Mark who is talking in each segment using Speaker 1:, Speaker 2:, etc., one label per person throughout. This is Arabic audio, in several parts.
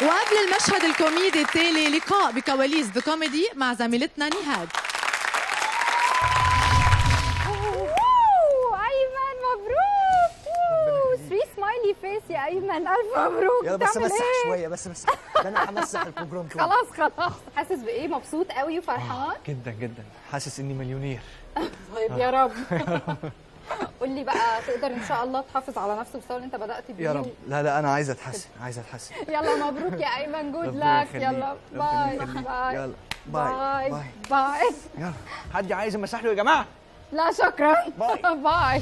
Speaker 1: وقبل المشهد الكوميدي التالي لقاء بكواليس ذا كوميدي مع زميلتنا نهاد.
Speaker 2: ايمن مبروك. 3 سمايلي فيس يا ايمن، الف مبروك.
Speaker 3: يلا بس مسح شويه، بس ده انا همسح البروجرام كله.
Speaker 2: خلاص. حاسس بايه؟ مبسوط قوي وفرحان؟
Speaker 3: جدا جدا، حاسس اني مليونير.
Speaker 2: طيب يا رب. قول لي بقى، تقدر ان شاء الله تحافظ على نفس المستوى اللي انت بدات بيه؟
Speaker 3: يا رب. لا انا عايز اتحسن.
Speaker 2: يلا مبروك يا ايمن، جود لك. يلا باي.
Speaker 3: يلا باي. يلا حد عايز امسح له يا جماعه؟
Speaker 2: لا شكرا. باي.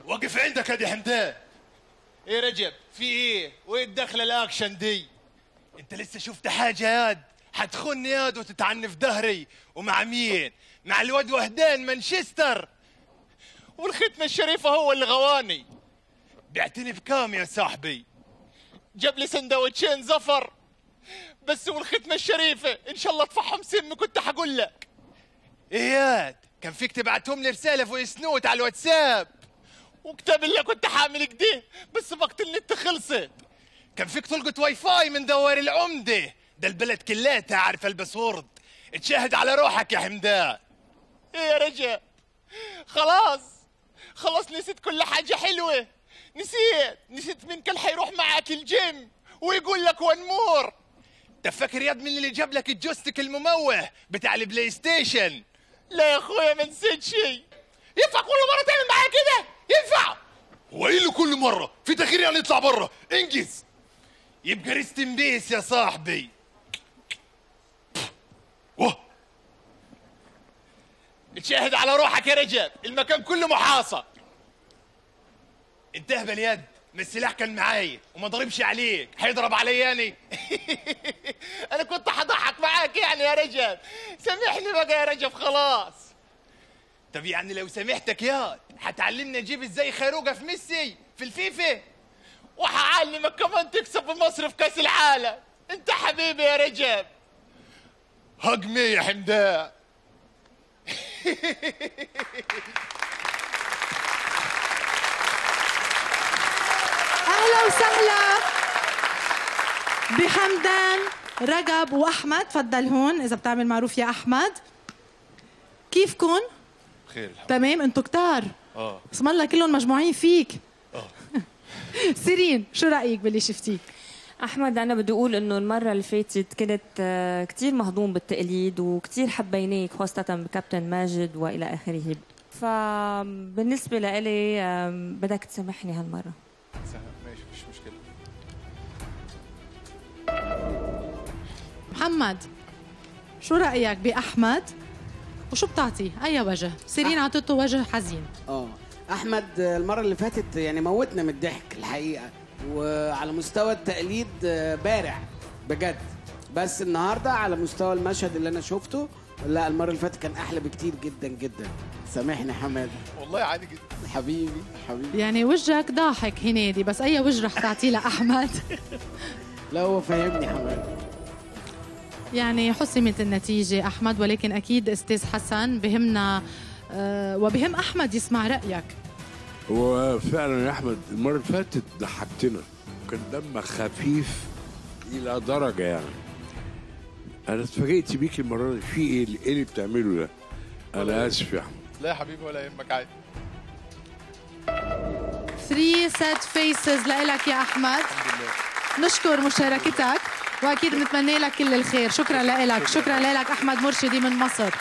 Speaker 4: وقف عندك يا حمدان. ايه رجب، في ايه؟ وين الدخله الاكشن دي؟ انت لسه شفت حاجه ياد؟ حتخوني ياد وتتعني في ظهري. ومع مين؟ مع الواد وهدان مانشستر. والختمه الشريفه هو اللي غواني. بعتني بكام يا صاحبي؟ جاب لي سندوتشين زفر بس. والختمه الشريفه ان شاء الله تفحم سم. كنت حقول لك ايه ياد، كان فيك تبعتهم لي رساله فويس نوت على الواتساب. وكتاب اللي كنت حامل كده بس وقت النت خلصت. كان فيك تلقط واي فاي من دوار العمده. ده البلد كلاتها عارفه الباسورد. اتشاهد على روحك يا حمدان. ايه يا رجال، خلاص نسيت كل حاجه حلوه. نسيت مين كان حيروح معاك الجيم ويقول لك وان مور. انت فاكر ياد مين اللي جاب لك الجوستيك المموه بتاع البلاي ستيشن؟ لا يا اخويا ما نسيت شيء. ينفع كل مره تعمل معايا كده؟ ينفع؟ هو ايه اللي كل مره؟ في تاخير يعني اطلع بره انجز. يبقى ريست ان بيس يا صاحبي. واه اتشاهد على روحك يا رجال، المكان كله محاصر. انت اهبل يد، ما السلاح كان معايا وما ضربش عليك، هيضرب علي يعني؟ انا كنت هضحك معاك يعني يا رجل. سامحني بقى يا رجب خلاص. طب يعني لو سامحتك يا هتعلمني اجيب ازاي خيروقه في ميسي في الفيفا، وهعلمك كمان تكسب بمصر في كاس العالم. انت حبيبي يا رجب. هجمي يا حمدان.
Speaker 1: اهلا وسهلا بحمدان، رجب واحمد. تفضل هون اذا بتعمل معروف يا احمد. كيفكن؟
Speaker 4: بخير.
Speaker 1: تمام، انتوا كتار. اسم الله كلهم مجموعين فيك. سيرين، شو رايك باللي شفتيه؟
Speaker 5: احمد، انا بدي اقول انه المره اللي فاتت كنت كثير مهضوم بالتقليد وكثير حبيناك، خاصه بكابتن ماجد والى اخره. فبالنسبه لإلي بدك تسامحني هالمره.
Speaker 4: ماشي، مش مشكله.
Speaker 1: محمد، شو رايك باحمد وشو بتعطيه؟ اي وجه؟ سيرين عطته وجه حزين.
Speaker 6: احمد المره اللي فاتت يعني موتنا من الضحك الحقيقه، وعلى مستوى التقليد بارع بجد. بس النهارده على مستوى المشهد اللي انا شفته، لا المره اللي فاتت كان احلى بكتير جدا جدا. سامحني حماده.
Speaker 4: والله عادي جدا.
Speaker 6: حبيبي.
Speaker 1: يعني وجهك ضاحك هنيدي، بس اي وجه رح تعطيه لاحمد؟
Speaker 6: لا هو فاهمني حماده.
Speaker 1: يعني حسمت النتيجه احمد، ولكن اكيد استاذ حسن بهمنا وبهم احمد يسمع رايك.
Speaker 7: هو فعلا يا احمد المره اللي فاتت ضحكتنا، كان دمك خفيف الى درجه يعني. انا اتفاجئت بيك المره دي. في ايه اللي بتعمله ده؟ انا اسف يا احمد.
Speaker 4: لا يا حبيبي ولا يهمك، عادي.
Speaker 1: 3 سيت فيسز لإلك يا احمد. نشكر مشاركتك واكيد بنتمنى لك كل الخير. شكرا لك احمد مرشدي من مصر.